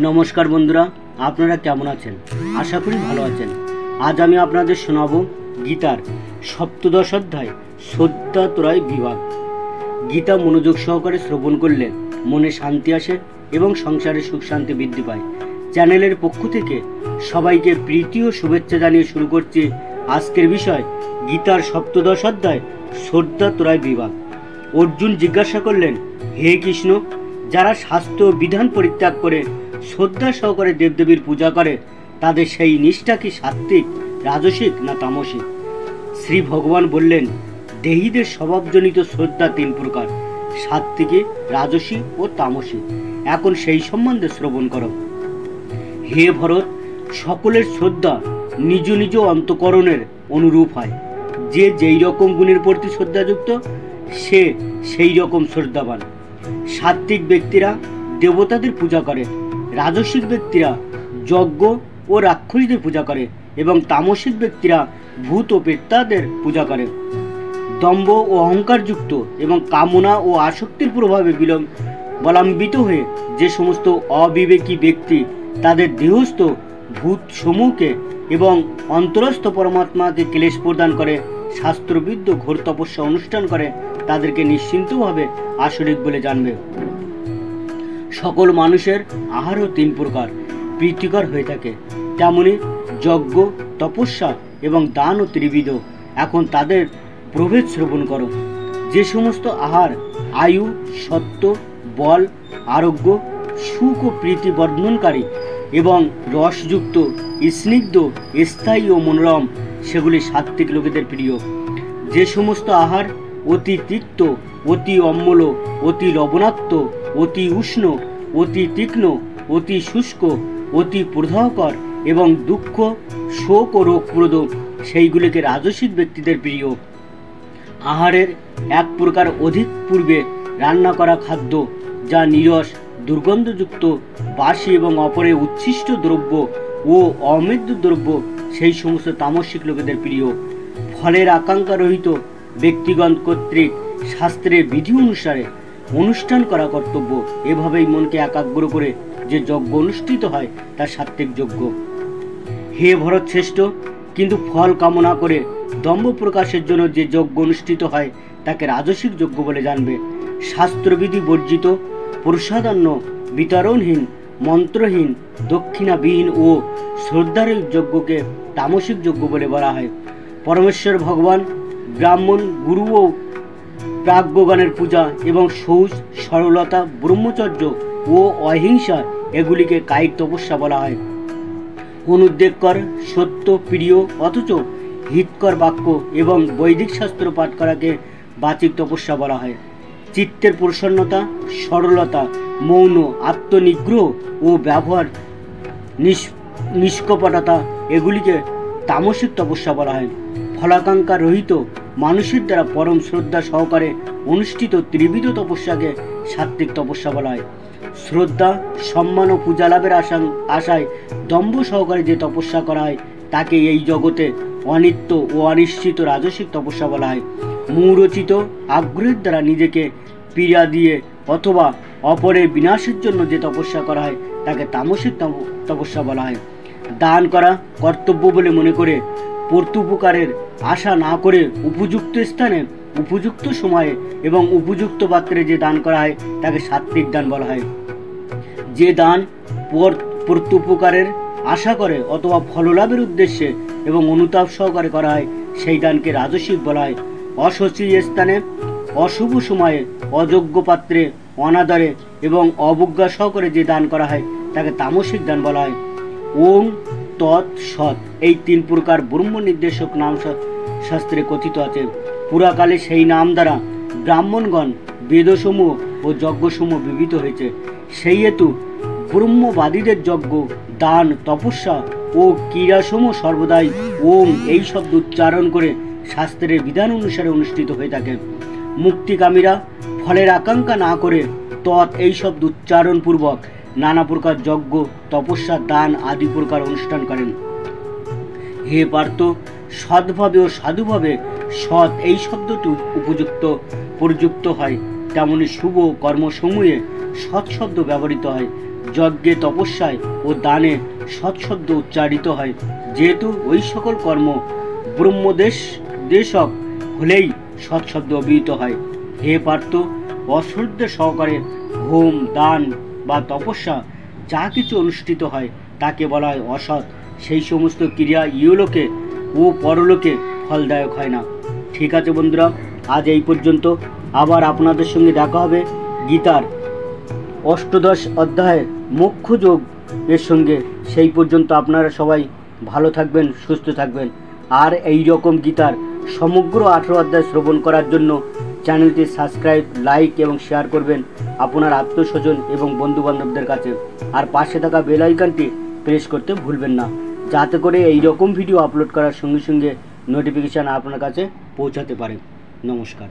নমস্কার বন্ধুরা, আপনারা কেমন আছেন? আশা করি ভালো আছেন। আজ আমি আপনাদের শোনাবো গীতার সপ্তদশ অধ্যায় শ্রদ্ধাত্রয় বিভাগ। গীতা মনোযোগ সহকারে শ্রবণ করলে মনে শান্তি আসে এবং সংসারে সুখ শান্তি বৃদ্ধি পায়। চ্যানেলের পক্ষ থেকে সবাইকে প্রীতি ও শুভেচ্ছা জানিয়ে শুরু করছি আজকের বিষয় গীতার সপ্তদশ অধ্যায় শ্রদ্ধাত্রয় বিভাগ। অর্জুন জিজ্ঞাসা করলেন, হে কৃষ্ণ, যারা শাস্ত্র বিধান পরিত্যাগ করে শ্রদ্ধা সহকারে দেবদেবীর পূজা করে তাদের সেই নিষ্ঠা কি সাত্ত্বিক, রাজসিক না তামসিক? শ্রী ভগবান বললেন, দেহীদের স্বভাবজনিত শ্রদ্ধা তিন প্রকার, সাত্ত্বিকী, রাজসিক ও তামসিক। এখন সেই সম্বন্ধে শ্রবণ করো। হে ভরত, সকলের শ্রদ্ধা নিজ নিজ অন্তঃকরণের অনুরূপ হয়। যে যেই রকম গুণের প্রতি শ্রদ্ধাযুক্ত সে সেই রকম শ্রদ্ধাবান। সাত্ত্বিক ব্যক্তিরা দেবতাদের পূজা করে, রাজসিক ব্যক্তিরা যজ্ঞ ও রাক্ষসদের পূজা করে এবং তামসিক ব্যক্তিরা ভূত ও প্রেতাদের পূজা করে। দম্ভ ও অহংকারযুক্ত এবং কামনা ও আসক্তির প্রভাবে বলম্বিত হয়ে যে সমস্ত অবিবেকী ব্যক্তি তাদের দেহস্থ ভূত সমূহকে এবং অন্তরস্থ পরমাত্মাকে ক্লেশ প্রদান করে শাস্ত্রবিদ্ধ ঘোর তপস্যা অনুষ্ঠান করে তাদেরকে নিশ্চিন্তভাবে আসরিক বলে জানবে। সকল মানুষের আহারও তিন প্রকার প্রীতিকর হয়ে থাকে, তেমনি যজ্ঞ, তপস্যা এবং দানও ত্রিবিধ। এখন তাদের প্রভেদ শ্রবণ করো। যে সমস্ত আহার আয়ু, সত্য, বল, আরোগ্য, সুখ ও প্রীতি বর্ধনকারী এবং রসযুক্ত, স্নিগ্ধ, স্থায়ী ও মনোরম, সেগুলি সাত্ত্বিক লোকেদের প্রিয়। যে সমস্ত আহার অতি তিক্ত, অতি অম্ল, অতি লবণাক্ত, অতি উষ্ণ, অতি তীক্ষ্ণ, অতি শুষ্ক, অতি প্রদাহকর এবং দুঃখ, শোক ও রোগপ্রদ, সেইগুলিকে রাজসিক ব্যক্তিদের প্রিয়। আহারের এক প্রকার অধিক পূর্বে রান্না করা খাদ্য যা নীরস, দুর্গন্ধযুক্ত, বাসি এবং অপরে উচ্ছিষ্ট দ্রব্য ও অমেদ্য দ্রব্য, সেই সমস্ত তামসিক লোকেদের প্রিয়। ফলের আকাঙ্ক্ষা রহিত ব্যক্তিগণ কর্তৃক শাস্ত্রের বিধি অনুসারে অনুষ্ঠান করা কর্তব্য। এভাবেই মনকে একাগ্র করে যে যজ্ঞ অনুষ্ঠিত হয় তা সাত্ত্বিক যজ্ঞ। হে ভরত শ্রেষ্ঠ, কিন্তু ফল কামনা করে দম্ভ প্রকাশের জন্য যে যজ্ঞ অনুষ্ঠিত হয় তাকে রাজসিক যজ্ঞ বলে জানবে। শাস্ত্রবিধি বর্জিত, প্রসাদান্ন বিতরণহীন, মন্ত্রহীন, দক্ষিণাবিহীন ও শ্রদ্ধারহিত যজ্ঞকে তামসিক যজ্ঞ বলে বলা হয়। পরমেশ্বর ভগবান ব্রাহ্মণ, গুরু ও প্রাজ্ঞগণের পূজা এবং শৌচ, সরলতা, ব্রহ্মচর্য ও অহিংসা, এগুলিকে কায়িক তপস্যা বলা হয়। অনুদ্বেগকর, সত্য, প্রিয় অথচ হিতকর বাক্য এবং বৈদিক শাস্ত্র পাঠ করাকে বাচিক তপস্যা বলা হয়। চিত্তের প্রসন্নতা, সরলতা, মৌন, আত্মনিগ্রহ ও ব্যবহার নিষ্কপটতা, এগুলিকে তামসিক তপস্যা বলা হয়। ফলাকাঙ্ক্ষা রহিত মানুষের দ্বারা পরম শ্রদ্ধা সহকারে অনুষ্ঠিত ত্রিবিধ তপস্যাকে সাত্ত্বিক তপস্যা বলা হয়। শ্রদ্ধা, সম্মান ও পূজা লাভের আশায় দম্ভ সহকারে যে তপস্যা করা হয় তাকে এই জগতে অনিত্য ও অনিশ্চিত রাজসিক তপস্যা বলা হয়। মূরচিত আগ্রহের দ্বারা নিজেকে পীড়া দিয়ে অথবা অপরের বিনাশের জন্য যে তপস্যা করা হয় তাকে তামসিক তপস্যা বলা হয়। দান করা কর্তব্য বলে মনে করে প্রত্যুপকারের আশা না করে উপযুক্ত স্থানে, উপযুক্ত সময়ে এবং উপযুক্ত পাত্রে যে দান করা হয় তাকে সাত্ত্বিক দান বলা হয়। যে দান প্রত্যুপকারের আশা করে অথবা ফললাভের উদ্দেশ্যে এবং অনুতাপ সহকারে করা হয় সেই দানকে রাজসিক বলা হয়। অসচি স্থানে, অশুভ সময়ে, অযোগ্য পাত্রে, অনাদরে এবং অবজ্ঞা সহকারে যে দান করা হয় তাকে তামসিক দান বলা হয়। ওম তৎ সৎ, এই তিন প্রকার ব্রহ্ম নির্দেশক নাম শাস্ত্রে কথিত আছে। পুরাকালে সেই নাম দ্বারা ব্রাহ্মণগণ বেদসমূহ ও যজ্ঞসমূহ বিবিধ হয়েছে। সেই হেতু ব্রহ্মবাদীদের যজ্ঞ, দান, তপস্যা ও ক্রীড়াসমূহ সর্বদাই ওম এই শব্দ উচ্চারণ করে শাস্ত্রের বিধান অনুসারে অনুষ্ঠিত হয়ে থাকে। মুক্তিকামীরা ফলের আকাঙ্ক্ষা না করে তৎ এই শব্দ উচ্চারণ পূর্বক নানা প্রকার যজ্ঞ, তপস্যা, দান আদি প্রকার অনুষ্ঠান করেন। হে পার্থ, সৎভাবে ও সাধুভাবে সৎ এই শব্দটি উপযুক্ত প্রযুক্ত হয়, তেমনি শুভ কর্মসমূহে সৎ শব্দ ব্যবহৃত হয়। যজ্ঞে, তপস্যায় ও দানে সৎশব্দ উচ্চারিত হয়। যেহেতু ওই সকল কর্ম ব্রহ্মদেশক হলেই সৎশব্দ অভিহিত হয়। হে পার্থ, অশ্রদ্ধা সহকারে হোম, দান বা তপস্যা যা কিছু অনুষ্ঠিত হয় তাকে বলা হয় অসৎ। সেই সমস্ত ক্রিয়া ইহলোকে ও পরলোকে ফলদায়ক হয় না। ঠিক আছে বন্ধুরা, আজ এই পর্যন্ত। আবার আপনাদের সঙ্গে দেখা হবে গীতার অষ্টাদশ অধ্যায়ের মোক্ষ যোগ এর সঙ্গে। সেই পর্যন্ত আপনারা সবাই ভালো থাকবেন, সুস্থ থাকবেন। আর এই রকম গীতার সমগ্র 18 অধ্যায় শ্রবণ করার জন্য চ্যানেলটি সাবস্ক্রাইব, লাইক এবং শেয়ার করবেন আপনার আত্মস্বজন এবং বন্ধুবান্ধবদের কাছে। আর পাশে থাকা বেল আইকনটি প্রেস করতে ভুলবেন না, যাতে করে এই রকম ভিডিও আপলোড করার সঙ্গে সঙ্গে নোটিফিকেশান আপনার কাছে পৌঁছাতে পারে। নমস্কার।